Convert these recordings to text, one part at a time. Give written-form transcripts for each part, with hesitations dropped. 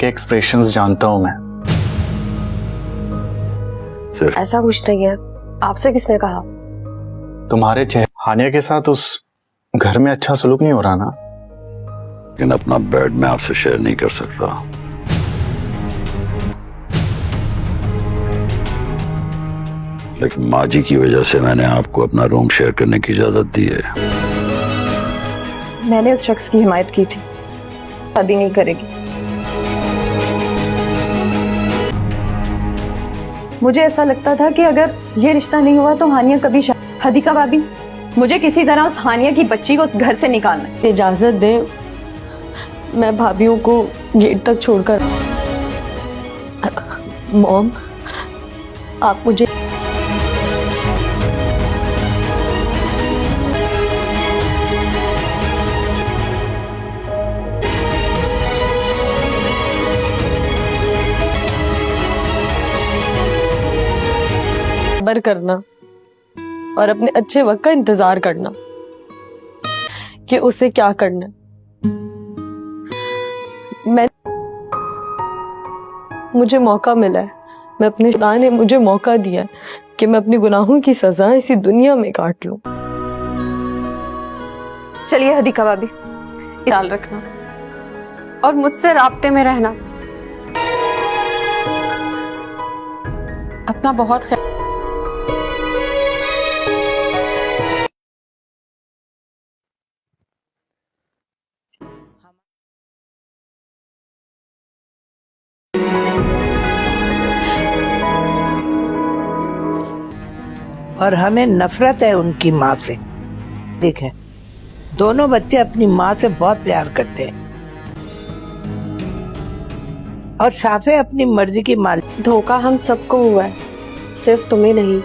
के एक्सप्रेशंस जानता हूं मैं। सिर्फ ऐसा कुछ नहीं है। आपसे किसने कहा? तुम्हारे चेहरे हानिया के साथ उस घर में अच्छा सलूक नहीं हो रहा ना? लेकिन अपना बेड मैं आपसे शेयर नहीं कर सकता। लेकिन माँ जी की वजह से मैंने आपको अपना रूम शेयर करने की इजाजत दी है। मैंने उस शख्स की हिमायत की थी, शादी नहीं करेगी। मुझे ऐसा लगता था कि अगर ये रिश्ता नहीं हुआ तो हानिया कभी हदीका भाभी, मुझे किसी तरह उस हानिया की बच्ची को उस घर से निकालना है। इजाजत दे, मैं भाभीयों को गेट तक छोड़कर। मॉम, आप मुझे सब्र करना और अपने अच्छे वक्त का इंतजार करना कि उसे क्या करना है। मुझे मौका मिला है, मैं अपने खुदा ने मुझे मौका दिया है कि मैं अपनी गुनाहों की सजा इसी दुनिया में काट लूं। चलिए हदीका भाभी, ख्याल रखना और मुझसे राब्ते में रहना। अपना बहुत ख्याल। और हमें नफरत है उनकी माँ से। देखें, दोनों बच्चे अपनी माँ से बहुत प्यार करते हैं और शाफे अपनी मर्जी की मालिक। धोखा हम सबको हुआ है, सिर्फ तुम्हें नहीं।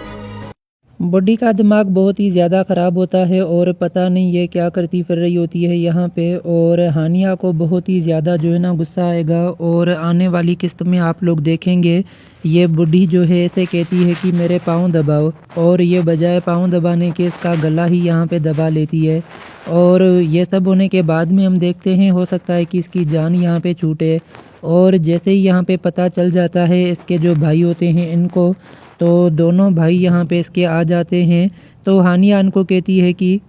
बुड्ढी का दिमाग बहुत ही ज़्यादा ख़राब होता है और पता नहीं ये क्या करती फिर रही होती है यहाँ पे। और हानिया को बहुत ही ज़्यादा जो है ना गुस्सा आएगा और आने वाली किस्त में आप लोग देखेंगे ये बुढ़ी जो है ऐसे कहती है कि मेरे पाँव दबाओ, और ये बजाय पाँव दबाने के इसका गला ही यहाँ पे दबा लेती है। और ये सब होने के बाद में हम देखते हैं हो सकता है कि इसकी जान यहाँ पे छूटे। और जैसे ही यहाँ पे पता चल जाता है इसके जो भाई होते हैं इनको, तो दोनों भाई यहाँ पे इसके आ जाते हैं। तो हानिया इनको कहती है कि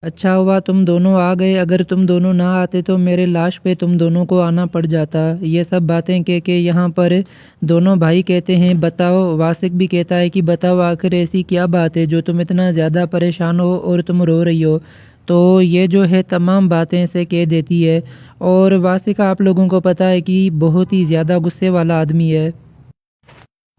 अच्छा हुआ तुम दोनों आ गए, अगर तुम दोनों ना आते तो मेरे लाश पे तुम दोनों को आना पड़ जाता। ये सब बातें कह के यहाँ पर दोनों भाई कहते हैं बताओ, वासिक भी कहता है कि बताओ आखिर ऐसी क्या बात है जो तुम इतना ज़्यादा परेशान हो और तुम रो रही हो। तो ये जो है तमाम बातें से कह देती है। और वासिक आप लोगों को पता है कि बहुत ही ज़्यादा गुस्से वाला आदमी है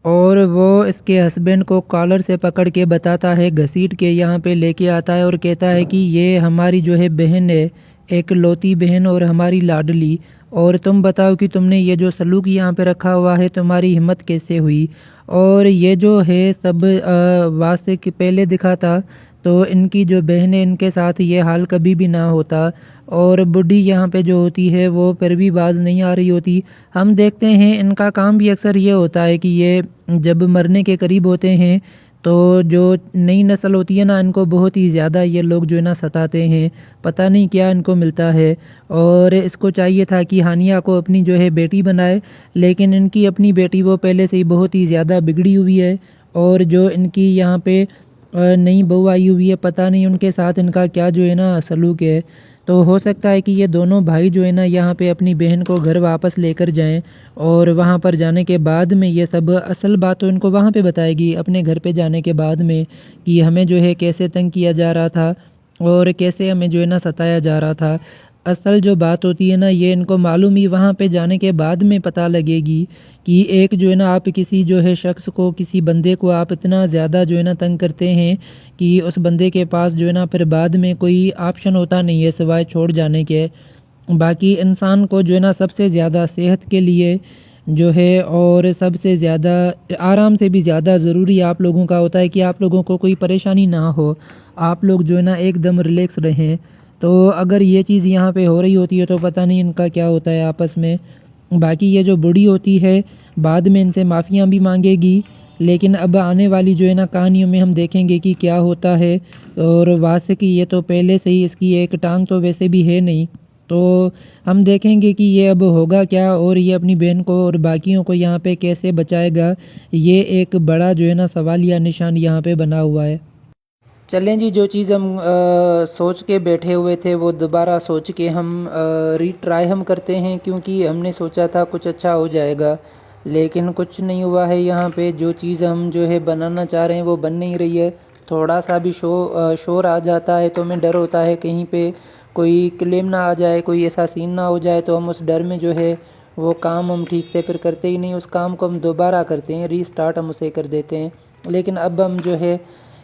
और वो इसके हस्बैंड को कॉलर से पकड़ के बताता है, घसीट के यहाँ पे लेके आता है और कहता है कि ये हमारी जो है बहन है, एक लौती बहन और हमारी लाडली, और तुम बताओ कि तुमने ये जो सलूक यहाँ पे रखा हुआ है तुम्हारी हिम्मत कैसे हुई। और ये जो है सब वासिक पहले दिखा था तो इनकी जो बहन है इनके साथ ये हाल कभी भी ना होता। और बुढ़ी यहाँ पे जो होती है वो फिर भी बाज नहीं आ रही होती। हम देखते हैं इनका काम भी अक्सर ये होता है कि ये जब मरने के करीब होते हैं तो जो नई नस्ल होती है ना इनको बहुत ही ज़्यादा ये लोग जो है ना सताते हैं, पता नहीं क्या इनको मिलता है। और इसको चाहिए था कि हानिया को अपनी जो है बेटी बनाए, लेकिन इनकी अपनी बेटी वो पहले से ही बहुत ही ज़्यादा बिगड़ी हुई है। और जो इनकी यहाँ पे नई बहू आई हुई है, पता नहीं उनके साथ इनका क्या जो है ना सलूक है। तो हो सकता है कि ये दोनों भाई जो है ना यहाँ पे अपनी बहन को घर वापस लेकर जाएं और वहाँ पर जाने के बाद में ये सब असल बात तो इनको वहाँ पे बताएगी अपने घर पे जाने के बाद में कि हमें जो है कैसे तंग किया जा रहा था और कैसे हमें जो है ना सताया जा रहा था। असल जो बात होती है ना ये इनको मालूम ही वहाँ पे जाने के बाद में पता लगेगी कि एक जो है ना आप किसी जो है शख्स को, किसी बंदे को आप इतना ज़्यादा जो है ना तंग करते हैं कि उस बंदे के पास जो है ना फिर बाद में कोई ऑप्शन होता नहीं है सिवाय छोड़ जाने के। बाकी इंसान को जो है ना सबसे ज़्यादा सेहत के लिए जो है और सबसे ज़्यादा आराम से भी ज़्यादा ज़रूरी आप लोगों का होता है कि आप लोगों को कोई परेशानी ना हो, आप लोग जो है ना एकदम रिलैक्स रहें। तो अगर ये चीज़ यहाँ पे हो रही होती है तो पता नहीं इनका क्या होता है आपस में। बाकी ये जो बूढ़ी होती है बाद में इनसे माफ़ियाँ भी मांगेगी, लेकिन अब आने वाली जो है ना कहानियों में हम देखेंगे कि क्या होता है। और वासिक ये तो पहले से ही इसकी एक टांग तो वैसे भी है नहीं, तो हम देखेंगे कि ये अब होगा क्या और ये अपनी बहन को और बाकियों को यहाँ पे कैसे बचाएगा। ये एक बड़ा जो है ना सवालिया निशान यहाँ पे बना हुआ है। चलें जी, जो चीज़ हम सोच के बैठे हुए थे वो दोबारा सोच के हम रीट्राई हम करते हैं, क्योंकि हमने सोचा था कुछ अच्छा हो जाएगा लेकिन कुछ नहीं हुआ है। यहाँ पे जो चीज़ हम जो है बनाना चाह रहे हैं वो बन नहीं रही है। थोड़ा सा भी शोर आ जाता है तो हमें डर होता है कहीं पे कोई क्लेम ना आ जाए, कोई ऐसा सीन ना हो जाए, तो हम उस डर में जो है वो काम हम ठीक से फिर करते ही नहीं। उस काम को हम दोबारा करते हैं, रीस्टार्ट हम उसे कर देते हैं। लेकिन अब हम जो है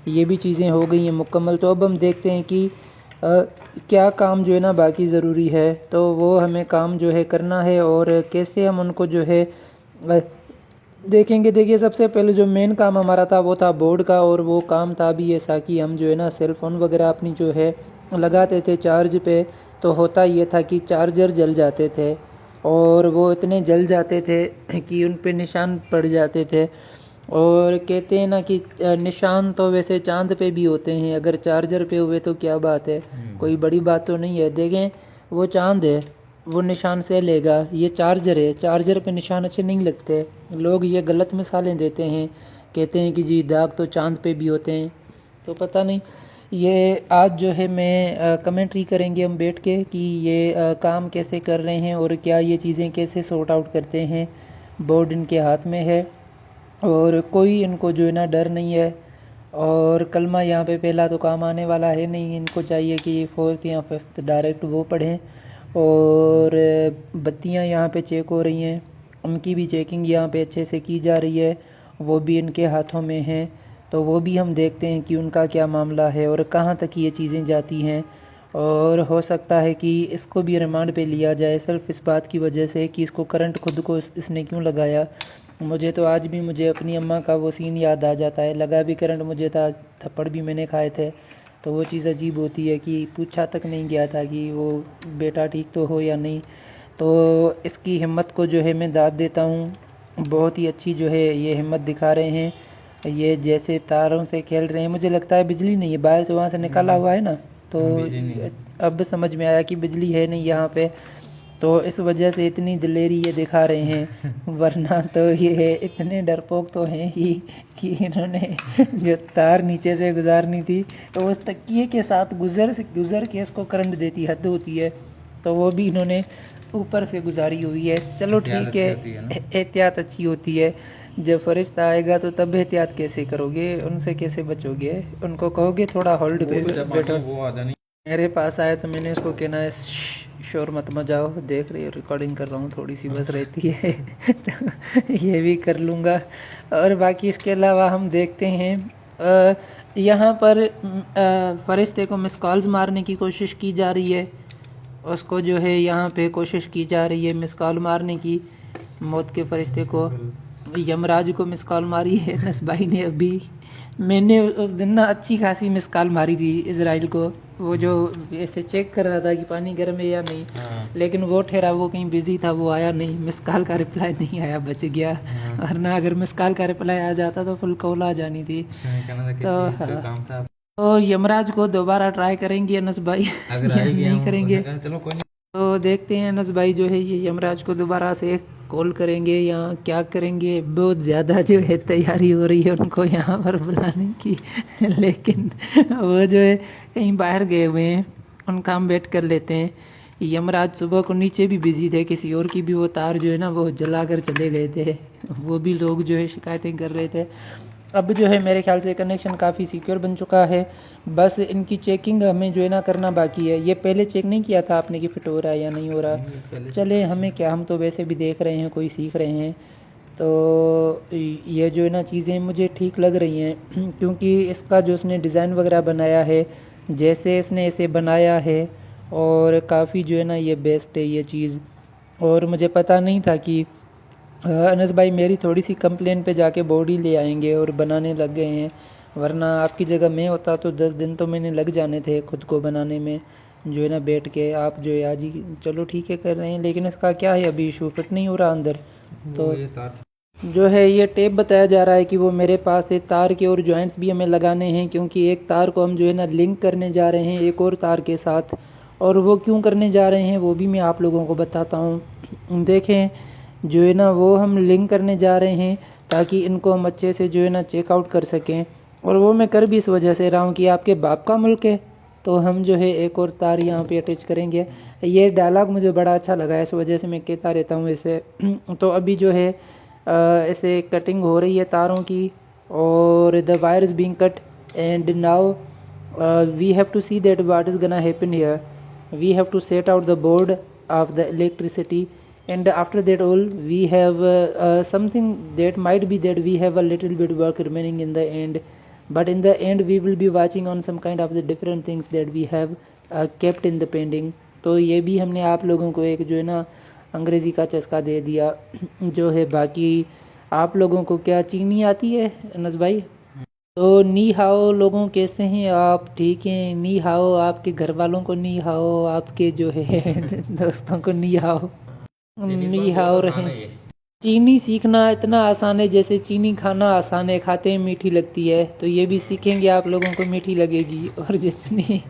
ये भी चीज़ें हो गई हैं मुकम्मल, तो अब हम देखते हैं कि क्या काम जो है ना बाकी ज़रूरी है, तो वो हमें काम जो है करना है और कैसे हम उनको जो है देखेंगे। देखिए, सबसे पहले जो मेन काम हमारा था वो था बोर्ड का, और वो काम था भी ऐसा कि हम जो है ना सेल फ़ोन वगैरह अपनी जो है लगाते थे चार्ज पे, तो होता ये था कि चार्जर जल जाते थे और वो इतने जल जाते थे कि उन पे निशान पड़ जाते थे। और कहते हैं ना कि निशान तो वैसे चांद पे भी होते हैं, अगर चार्जर पे हुए तो क्या बात है, कोई बड़ी बात तो नहीं है। देखें, वो चांद है, वो निशान से लेगा, ये चार्जर है, चार्जर पे निशान अच्छे नहीं लगते। लोग ये गलत मिसालें देते हैं, कहते हैं कि जी दाग तो चांद पे भी होते हैं। तो पता नहीं, ये आज जो है मैं कमेंट्री करेंगे हम बैठ के कि ये काम कैसे कर रहे हैं और क्या ये चीज़ें कैसे सॉर्ट आउट करते हैं। बोर्ड इनके हाथ में है और कोई इनको जो है ना डर नहीं है, और कलमा यहाँ पे पहला तो काम आने वाला है नहीं। इनको चाहिए कि 4th या 5th डायरेक्ट वो पढ़ें। और बत्तियाँ यहाँ पे चेक हो रही हैं, उनकी भी चेकिंग यहाँ पे अच्छे से की जा रही है, वो भी इनके हाथों में हैं। तो वो भी हम देखते हैं कि उनका क्या मामला है और कहाँ तक ये चीज़ें जाती हैं। और हो सकता है कि इसको भी रिमांड पे लिया जाए, सिर्फ इस बात की वजह से कि इसको करंट खुद को इसने क्यों लगाया। मुझे तो आज भी मुझे अपनी अम्मा का वो सीन याद आ जाता है, लगा भी करंट मुझे था, थप्पड़ भी मैंने खाए थे। तो वो चीज़ अजीब होती है कि पूछा तक नहीं गया था कि वो बेटा ठीक तो हो या नहीं। तो इसकी हिम्मत को जो है मैं दाद देता हूँ, बहुत ही अच्छी जो है ये हिम्मत दिखा रहे हैं। ये जैसे तारों से खेल रहे हैं, मुझे लगता है बिजली नहीं है, बाहर से वहाँ से निकाला हुआ है ना, तो अब समझ में आया कि बिजली है नहीं यहाँ पे, तो इस वजह से इतनी दिलेरी ये दिखा रहे हैं। वरना तो ये इतने डरपोक तो हैं ही कि इन्होंने जो तार नीचे से गुजारनी थी तो वो तकिए के साथ गुजर के इसको करंट देती हद होती है, तो वो भी इन्होंने ऊपर से गुजारी हुई है। चलो ठीक है, एहतियात अच्छी होती है। जब फरिश्ता आएगा तो तब एहतियात कैसे करोगे, उनसे कैसे बचोगे, उनको कहोगे थोड़ा होल्ड पे बैठो। मेरे पास आया तो मैंने उसको कहना है शोर मत मचाओ, देख रही हो रिकॉर्डिंग कर रहा हूँ, थोड़ी सी बस रहती है तो ये भी कर लूँगा। और बाकी इसके अलावा हम देखते हैं यहाँ पर फरिश्ते को मिस कॉल्स मारने की कोशिश की जा रही है, उसको जो है यहाँ पे कोशिश की जा रही है मिस कॉल मारने की। मौत के फरिश्ते को, यमराज को मिस कॉल मारी है अनस भाई ने अभी। मैंने उस दिन ना अच्छी खासी मिस कॉल मारी थी इजराइल को, वो जो ऐसे चेक कर रहा था कि पानी गर्म है या नहीं, लेकिन वो ठहरा, वो कहीं बिजी था, वो आया नहीं, मिस कॉल का रिप्लाई नहीं आया, बच गया। वरना अगर मिस कॉल का रिप्लाई आ जाता तो फुल कॉल आ जानी थी। तो यमराज को दोबारा ट्राई करेंगे अनस भाई, नहीं करेंगे तो देखते हैं अनस भाई जो है ये यमराज को दोबारा से कॉल करेंगे या क्या करेंगे। बहुत ज़्यादा जो है तैयारी हो रही है उनको यहाँ पर बुलाने की, लेकिन वो जो है कहीं बाहर गए हुए हैं, उनका हम वेट कर लेते हैं। यमराज सुबह को नीचे भी बिजी थे, किसी और की भी वो तार जो है ना वो जला कर चले गए थे, वो भी लोग जो है शिकायतें कर रहे थे। अब जो है मेरे ख्याल से कनेक्शन काफ़ी सिक्योर बन चुका है, बस इनकी चेकिंग हमें जो है ना करना बाकी है। ये पहले चेक नहीं किया था आपने कि फिट हो रहा है या नहीं हो रहा, चले हमें क्या, हम तो वैसे भी देख रहे हैं, कोई सीख रहे हैं। तो ये जो है ना चीज़ें मुझे ठीक लग रही हैं, क्योंकि इसका जो उसने डिज़ाइन वगैरह बनाया है, जैसे इसने इसे बनाया है, और काफ़ी जो है ना ये बेस्ट है ये चीज़। और मुझे पता नहीं था कि अनस भाई मेरी थोड़ी सी कंप्लेन पे जाके बॉडी ले आएंगे और बनाने लग गए हैं, वरना आपकी जगह मैं होता तो 10 दिन तो मैंने लग जाने थे खुद को बनाने में, जो है ना बैठ के। आप जो है आज ही चलो ठीक है कर रहे हैं, लेकिन इसका क्या है अभी इशू, फिट नहीं हो रहा अंदर। तो जो है ये टेप बताया जा रहा है कि वो मेरे पास है, तार के और जॉइंट्स भी हमें लगाने हैं, क्योंकि एक तार को हम जो है ना लिंक करने जा रहे हैं एक और तार के साथ, और वो क्यों करने जा रहे हैं वो भी मैं आप लोगों को बताता हूँ। देखें जो है ना वो हम लिंक करने जा रहे हैं ताकि इनको हम अच्छे से जो है ना चेकआउट कर सकें, और वो मैं कर भी इस वजह से रहा हूँ कि आपके बाप का मुल्क है। तो हम जो है एक और तार यहाँ पे अटैच करेंगे। ये डायलॉग मुझे बड़ा अच्छा लगा, इस वजह से मैं कहता रहता हूँ इसे। तो अभी जो है ऐसे कटिंग हो रही है तारों की, और the wire is being cut and now we have to see that what is gonna happen here. We have to set out the board of the electricity, and after that all we have something that might be that we have a little bit work remaining in the end, but in the end we will be watching on some kind of the different things that we have kept in the pending। तो ये भी हमने आप लोगों को एक जो है ना अंग्रेज़ी का चस्का दे दिया जो है। बाकी आप लोगों को क्या चीनी आती है अनस भाई? तो नी हाओ लोगों, कैसे हैं आप? ठीक हैं, नी हाओ आपके घर वालों को, नी हाओ आपके जो है दोस्तों को, नी हाओ, नी हाओ रहें। चीनी सीखना इतना आसान है जैसे चीनी खाना आसान है, खाते हैं मीठी लगती है, तो ये भी सीखेंगे आप लोगों को मीठी लगेगी। और जितनी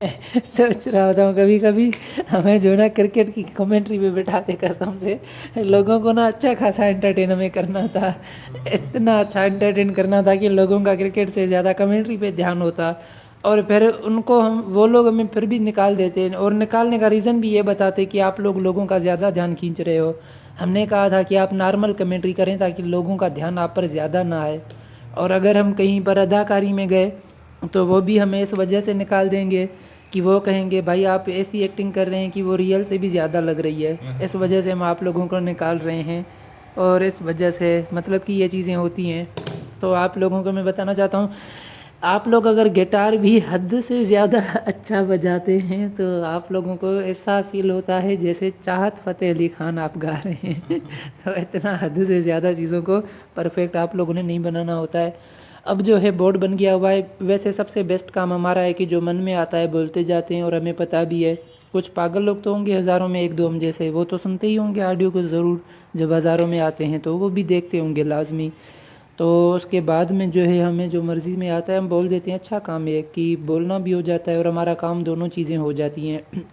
सोच रहा होता हूँ कभी कभी हमें जो ना क्रिकेट की कमेंट्री पे बैठाते, कसम से लोगों को ना अच्छा खासा एंटरटेन हमें करना था, इतना अच्छा एंटरटेन करना था कि लोगों का क्रिकेट से ज़्यादा कमेंट्री पे ध्यान होता, और फिर उनको वो लोग हमें फिर भी निकाल देते, और निकालने का रीज़न भी ये बताते कि आप लोगों का ज़्यादा ध्यान खींच रहे हो। हमने कहा था कि आप नॉर्मल कमेंट्री करें ताकि लोगों का ध्यान आप पर ज़्यादा ना आए, और अगर हम कहीं पर अदाकारी में गए तो वो भी हमें इस वजह से निकाल देंगे कि वो कहेंगे भाई आप ऐसी एक्टिंग कर रहे हैं कि वो रियल से भी ज़्यादा लग रही है। इस वजह से हम आप लोगों को निकाल रहे हैं, और इस वजह से मतलब कि ये चीज़ें होती हैं। तो आप लोगों को मैं बताना चाहता हूँ, आप लोग अगर गिटार भी हद से ज़्यादा अच्छा बजाते हैं तो आप लोगों को ऐसा फील होता है जैसे चाहत फ़तेह अली खान आप गा रहे हैं। तो इतना हद से ज़्यादा चीज़ों को परफेक्ट आप लोगों ने नहीं बनाना होता है। अब जो है बोर्ड बन गया हुआ है। वैसे सबसे बेस्ट काम हमारा है कि जो मन में आता है बोलते जाते हैं, और हमें पता भी है। कुछ पागल लोग तो होंगे हज़ारों में एक दो हम जैसे, वो तो सुनते ही होंगे ऑडियो को ज़रूर, जब हज़ारों में आते हैं तो वो भी देखते होंगे लाजमी। तो उसके बाद में जो है हमें जो मर्ज़ी में आता है हम बोल देते हैं। अच्छा काम है कि बोलना भी हो जाता है और हमारा काम, दोनों चीज़ें हो जाती हैं।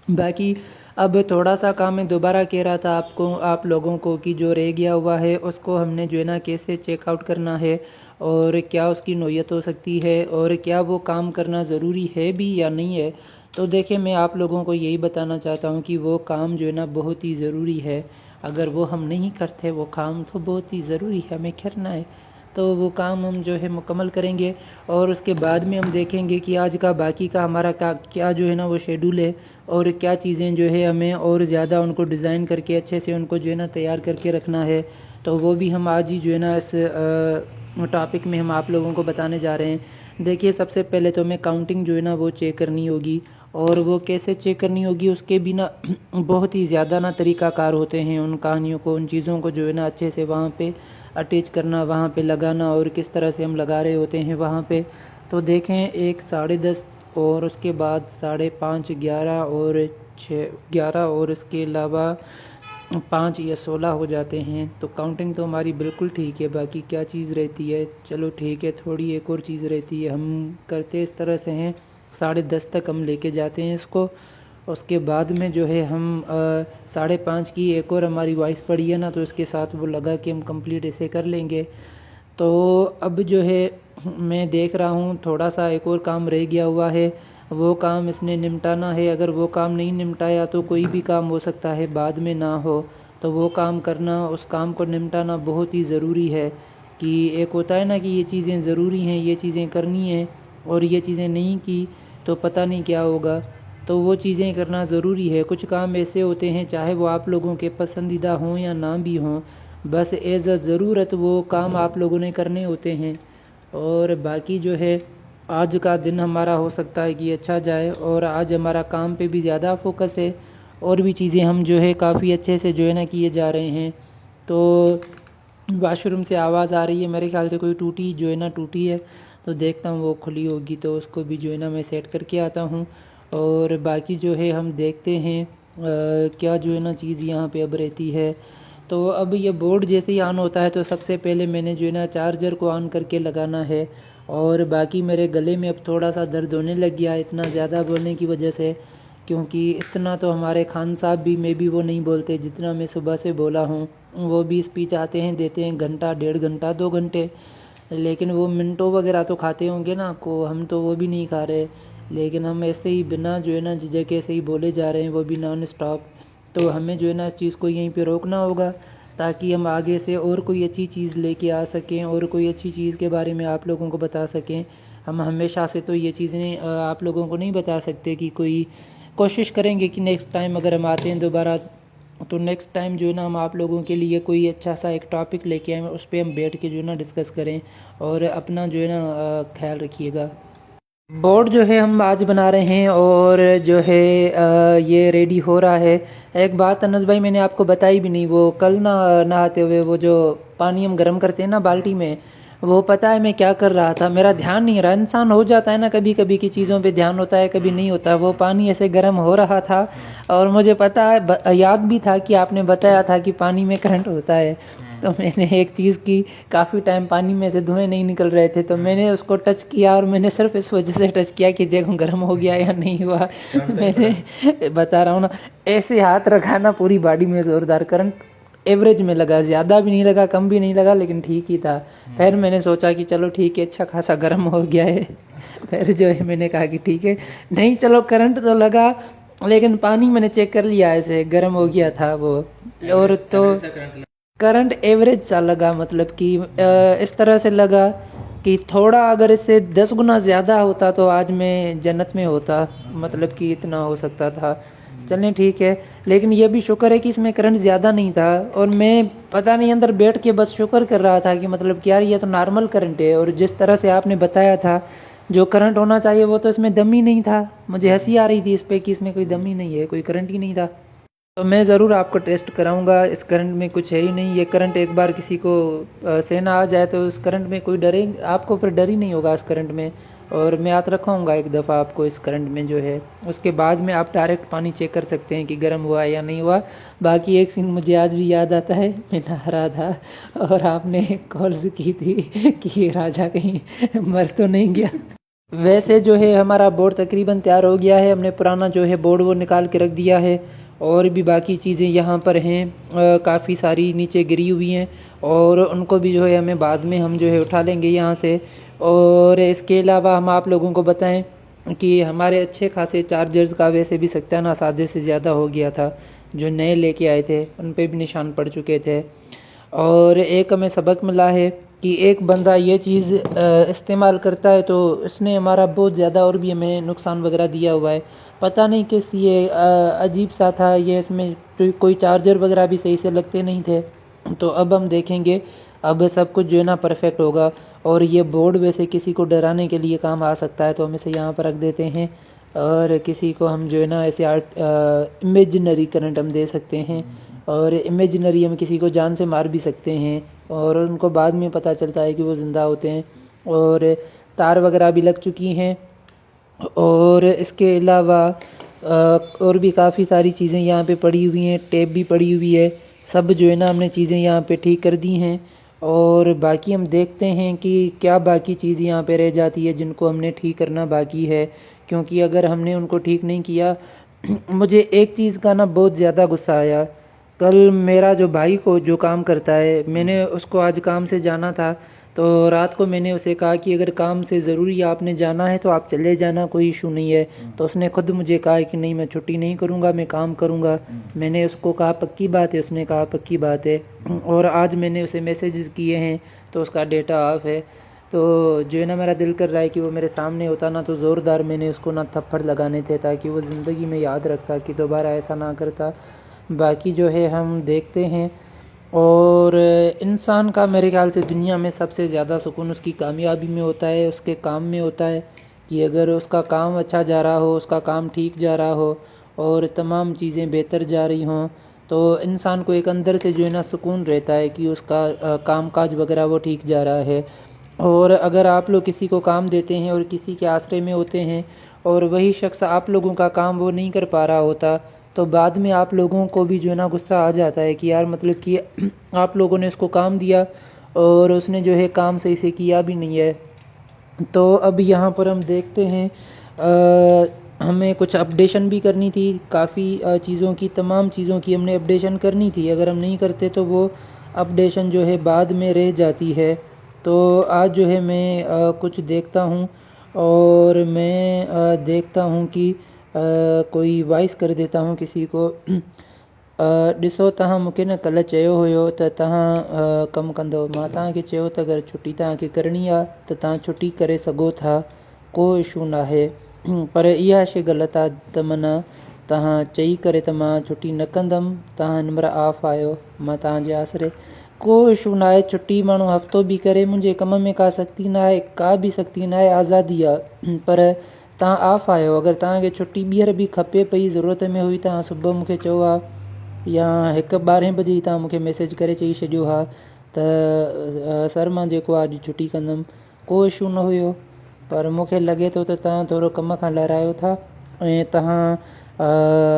बाकी अब थोड़ा सा काम मैं दोबारा कह रहा था आपको, आप लोगों को, कि जो रह गया हुआ है उसको हमने जो है ना कैसे चेकआउट करना है, और क्या उसकी नौयत हो सकती है, और क्या वो काम करना ज़रूरी है भी या नहीं है। तो देखिए मैं आप लोगों को यही बताना चाहता हूँ कि वो काम जो है ना बहुत ही ज़रूरी है। अगर वो हम नहीं करते वो काम तो बहुत ही ज़रूरी है, हमें करना है। तो वो काम हम जो है मुकम्मल करेंगे, और उसके बाद में हम देखेंगे कि आज का बाकी का हमारा क्या जो है ना वो शेड्यूल है, और क्या चीज़ें जो है हमें और ज़्यादा उनको डिज़ाइन करके अच्छे से उनको जो है ना तैयार करके रखना है। तो वो भी हम आज ही जो है ना इस टॉपिक में हम आप लोगों को बताने जा रहे हैं। देखिए सबसे पहले तो हमें काउंटिंग जो है ना वो चेक करनी होगी, और वो कैसे चेक करनी होगी उसके भी ना बहुत ही ज़्यादा ना तरीक़ाकार होते हैं। उन कहानियों को, उन चीज़ों को जो है ना अच्छे से वहाँ पे अटैच करना, वहाँ पे लगाना, और किस तरह से हम लगा रहे होते हैं वहाँ पे। तो देखें 1, 10:30 और उसके बाद 5:30, 11 और 6, 11 और इसके अलावा 5 या 16 हो जाते हैं। तो काउंटिंग तो हमारी बिल्कुल ठीक है। बाकी क्या चीज़ रहती है, चलो ठीक है, थोड़ी एक और चीज़ रहती है। हम करते इस तरह से हैं, 10:30 तक हम लेके जाते हैं इसको। उसके बाद में जो है हम 5:30 की एक और हमारी वॉइस पड़ी है ना, तो इसके साथ वो लगा कि हम कंप्लीट इसे कर लेंगे। तो अब जो है मैं देख रहा हूँ थोड़ा सा एक और काम रह गया हुआ है, वो काम इसने निपटाना है। अगर वो काम नहीं निपटाया तो कोई भी काम हो सकता है बाद में ना हो, तो वो काम करना, उस काम को निपटाना बहुत ही ज़रूरी है। कि एक होता है ना कि ये चीज़ें ज़रूरी हैं, ये चीज़ें करनी हैं, और ये चीज़ें नहीं की तो पता नहीं क्या होगा। तो वो चीज़ें करना ज़रूरी है। कुछ काम ऐसे होते हैं चाहे वो आप लोगों के पसंदीदा हों या ना भी हों, बस एज़ अ ज़रूरत वो काम आप लोगों ने करने होते हैं। और बाकी जो है आज का दिन हमारा हो सकता है कि अच्छा जाए, और आज हमारा काम पे भी ज़्यादा फोकस है, और भी चीज़ें हम जो है काफ़ी अच्छे से जो है ना किए जा रहे हैं। तो वाशरूम से आवाज़ आ रही है, मेरे ख्याल से कोई टूटी जो है ना टूटी है, तो देखता हूँ वो खुली होगी तो उसको भी जो है ना मैं सेट करके आता हूँ। और बाकी जो है हम देखते हैं क्या जो है ना चीज़ यहाँ पे अब रहती है। तो अब ये बोर्ड जैसे ही ऑन होता है तो सबसे पहले मैंने जो है ना चार्जर को ऑन करके लगाना है। और बाकी मेरे गले में अब थोड़ा सा दर्द होने लग गया इतना ज़्यादा बोलने की वजह से, क्योंकि इतना तो हमारे खान साहब भी मे भी वो नहीं बोलते जितना मैं सुबह से बोला हूँ। वो भी स्पीच आते हैं देते हैं घंटा 1.5 घंटा 2 घंटे, लेकिन वो मिनटों वगैरह तो खाते होंगे ना को, हम तो वो भी नहीं खा रहे। लेकिन हम ऐसे ही बिना जो है ना झिझक ऐसे ही बोले जा रहे हैं, वो भी नॉन स्टॉप। तो हमें जो है ना इस चीज़ को यहीं पे रोकना होगा ताकि हम आगे से और कोई अच्छी चीज़ लेके आ सकें और कोई अच्छी चीज़ के बारे में आप लोगों को बता सकें। हम हमेशा से तो ये चीज़ें आप लोगों को नहीं बता सकते कि कोई कोशिश करेंगे कि नेक्स्ट टाइम अगर हम आते हैं दोबारा तो नेक्स्ट टाइम जो है ना हम आप लोगों के लिए कोई अच्छा सा एक टॉपिक लेके आएँ, उस पर हम बैठ के जो है ना डिस्कस करें और अपना जो है ना ख्याल रखिएगा। बोर्ड जो है हम आज बना रहे हैं और जो है ये रेडी हो रहा है। एक बात अनस भाई मैंने आपको बताई भी नहीं, वो कल नहाते हुए वो जो पानी हम गर्म करते हैं ना बाल्टी में, वो पता है मैं क्या कर रहा था, मेरा ध्यान नहीं रहा। इंसान हो जाता है ना कभी कभी की चीज़ों पे ध्यान होता है कभी नहीं होता। वो पानी ऐसे गर्म हो रहा था और मुझे पता है याद भी था कि आपने बताया था कि पानी में करंट होता है। तो मैंने एक चीज़ की, काफ़ी टाइम पानी में से धुएं नहीं निकल रहे थे तो मैंने उसको टच किया और मैंने सिर्फ इस वजह से टच किया कि देखो गर्म हो गया या नहीं हुआ। मैंने बता रहा हूँ ना, ऐसे हाथ रखा ना पूरी बॉडी में ज़ोरदार करंट एवरेज में लगा, ज़्यादा भी नहीं लगा कम भी नहीं लगा, लेकिन ठीक ही था। फिर मैंने सोचा कि चलो ठीक है अच्छा खासा गर्म हो गया है। फिर जो है मैंने कहा कि ठीक है, नहीं चलो करंट तो लगा लेकिन पानी मैंने चेक कर लिया ऐसे गर्म हो गया था वो। और तो करंट एवरेज सा लगा, मतलब कि इस तरह से लगा कि थोड़ा अगर इससे 10 गुना ज़्यादा होता तो आज मैं जन्नत में होता, मतलब कि इतना हो सकता था। चलें ठीक है, लेकिन ये भी शुक्र है कि इसमें करंट ज़्यादा नहीं था और मैं पता नहीं अंदर बैठ के बस शुक्र कर रहा था कि मतलब कि यार ये तो नॉर्मल करंट है। और जिस तरह से आपने बताया था जो करंट होना चाहिए वो तो इसमें दम ही नहीं था। मुझे हंसी आ रही थी इस पर कि इसमें कोई दम ही नहीं है, कोई करंट ही नहीं था। तो मैं ज़रूर आपको टेस्ट कराऊंगा, इस करंट में कुछ है ही नहीं। ये करंट एक बार किसी को सहना आ जाए तो उस करंट में कोई डरे, आपको फिर डर ही नहीं होगा इस करंट में। और मैं याद रखवाऊंगा एक दफ़ा आपको इस करंट में जो है, उसके बाद में आप डायरेक्ट पानी चेक कर सकते हैं कि गर्म हुआ है या नहीं हुआ। बाकी एक सीन मुझे आज भी याद आता है, मैं नहा रहा था और आपने कॉल्स की थी कि ये राजा कहीं मर तो नहीं गया। वैसे जो है हमारा बोर्ड तकरीबन तैयार हो गया है, हमने पुराना जो है बोर्ड वो निकाल के रख दिया है और भी बाकी चीज़ें यहाँ पर हैं, काफ़ी सारी नीचे गिरी हुई हैं और उनको भी जो है हमें बाद में हम जो है उठा लेंगे यहाँ से। और इसके अलावा हम आप लोगों को बताएं कि हमारे अच्छे खासे चार्जर्स का वैसे भी सत्यानाश आधे से ज़्यादा हो गया था। जो नए लेके आए थे उन पे भी निशान पड़ चुके थे। और एक हमें सबक मिला है कि एक बंदा ये चीज़ इस्तेमाल करता है तो इसने हमारा बहुत ज़्यादा और भी हमें नुकसान वगैरह दिया हुआ है। पता नहीं किस ये अजीब सा था ये, इसमें कोई चार्जर वगैरह भी सही से लगते नहीं थे। तो अब हम देखेंगे, अब सब कुछ जो है ना परफेक्ट होगा। और ये बोर्ड वैसे किसी को डराने के लिए काम आ सकता है तो हम इसे यहाँ पर रख देते हैं। और किसी को हम जो है ना ऐसे इमेजिनरी करंट हम दे सकते हैं और इमेजिनरी हम किसी को जान से मार भी सकते हैं और उनको बाद में पता चलता है कि वो ज़िंदा होते हैं। और तार वगैरह भी लग चुकी हैं और इसके अलावा और भी काफ़ी सारी चीज़ें यहाँ पे पड़ी हुई हैं, टेप भी पड़ी हुई है। सब जो है ना हमने चीज़ें यहाँ पे ठीक कर दी हैं और बाकी हम देखते हैं कि क्या बाकी चीज़ यहाँ पे रह जाती है जिनको हमने ठीक करना बाकी है, क्योंकि अगर हमने उनको ठीक नहीं किया मुझे एक चीज़ का ना बहुत ज़्यादा गुस्सा आया। कल मेरा जो भाई को जो काम करता है, मैंने उसको आज काम से जाना था तो रात को मैंने उसे कहा कि अगर काम से ज़रूरी आपने जाना है तो आप चले जाना, कोई इशू नहीं है। तो उसने खुद मुझे कहा कि नहीं मैं छुट्टी नहीं करूँगा, मैं काम करूँगा। मैंने उसको कहा पक्की बात है, उसने कहा पक्की बात है। और आज मैंने उसे मैसेजेस किए हैं तो उसका डेटा ऑफ है। तो जो है ना मेरा दिल कर रहा है कि वो मेरे सामने होता ना तो ज़ोरदार मैंने उसको ना थप्पड़ लगाने थे ताकि वो ज़िंदगी में याद रखता कि दोबारा ऐसा ना करता। बाकी जो है हम देखते हैं। और इंसान का मेरे ख्याल से दुनिया में सबसे ज़्यादा सुकून उसकी कामयाबी में होता है, उसके काम में होता है कि अगर उसका काम अच्छा जा रहा हो, उसका काम ठीक जा रहा हो और तमाम चीज़ें बेहतर जा रही हों तो इंसान को एक अंदर से जो है ना सुकून रहता है कि उसका काम काज वगैरह वो ठीक जा रहा है। और अगर आप लोग किसी को काम देते हैं और किसी के आसरे में होते हैं और वही शख्स आप लोगों का काम वो नहीं कर पा रहा होता तो बाद में आप लोगों को भी जो है ना गुस्सा आ जाता है कि यार मतलब कि आप लोगों ने उसको काम दिया और उसने जो है काम सही से किया भी नहीं है। तो अब यहाँ पर हम देखते हैं हमें कुछ अपडेशन भी करनी थी, काफ़ी चीज़ों की, तमाम चीज़ों की हमने अपडेशन करनी थी। अगर हम नहीं करते तो वो अपडेशन जो है बाद में रह जाती है। तो आज जो है मैं कुछ देखता हूँ और मैं देखता हूँ कि कोई वॉइस कर देता हूँ किसी को। ॾिसो, तव्हां मूंखे न कल्ह चयो हुयो त तव्हां कमु कंदव। मां तव्हांखे चयो त अगरि छुटी तव्हांखे करणी आहे त तव्हां छुटी करे सघो था, को इशू न आहे। पर इहा शइ ग़लति आहे त माना तव्हां चई करे त मां छुटी न कंदमि, तव्हां हिन महिल ऑफ आहियो, मां तव्हांजे आसिरे। को इशू न आहे, छुटी माण्हू हफ़्तो बि करे, मुंहिंजे कम में का सख़्ती न आहे, का बि सख़्ती न आहे, आज़ादी आहे। पर तव्हां ऑफ आहियो, अगरि तव्हांखे छुटी ॿीहर बि खपे पई, ज़रूरत में हुई, तव्हां सुबुह मूंखे चयो आहे या 1-12 बजे ई तव्हां मूंखे मैसेज करे चई छॾियो हा त सर मां जेको आहे अॼु छुटी कंदुमि, को इशू न हुयो। पर मूंखे लॻे थो त तव्हां थोरो कम खां लारायो था ऐं तव्हां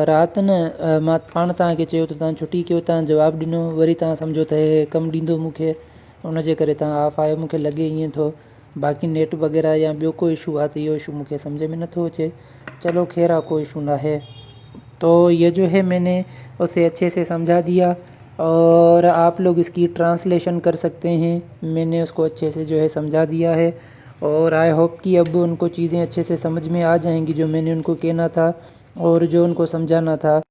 राति न मां पाण तव्हांखे चयो त तव्हां छुटी कयो, तव्हां जवाबु ॾिनो, वरी तव्हां सम्झो त हे कमु ॾींदो मूंखे, उनजे करे तव्हां ऑफ आहियो, मूंखे लॻे ईअं थो। बाक़ी नेट वग़ैरह या ॿियो को इशू आहे त इहो इशू मूंखे सम्झ में नथो अचे। चलो खैर आहे, कोई इशू ना है। तो ये जो है मैंने उसे अच्छे से समझा दिया और आप लोग इसकी ट्रांसलेशन कर सकते हैं। मैंने उसको अच्छे से जो है समझा दिया है और आई होप कि अब उनको चीज़ें अच्छे से समझ में आ जाएंगी जो मैंने उनको कहना था और जो उनको समझाना था।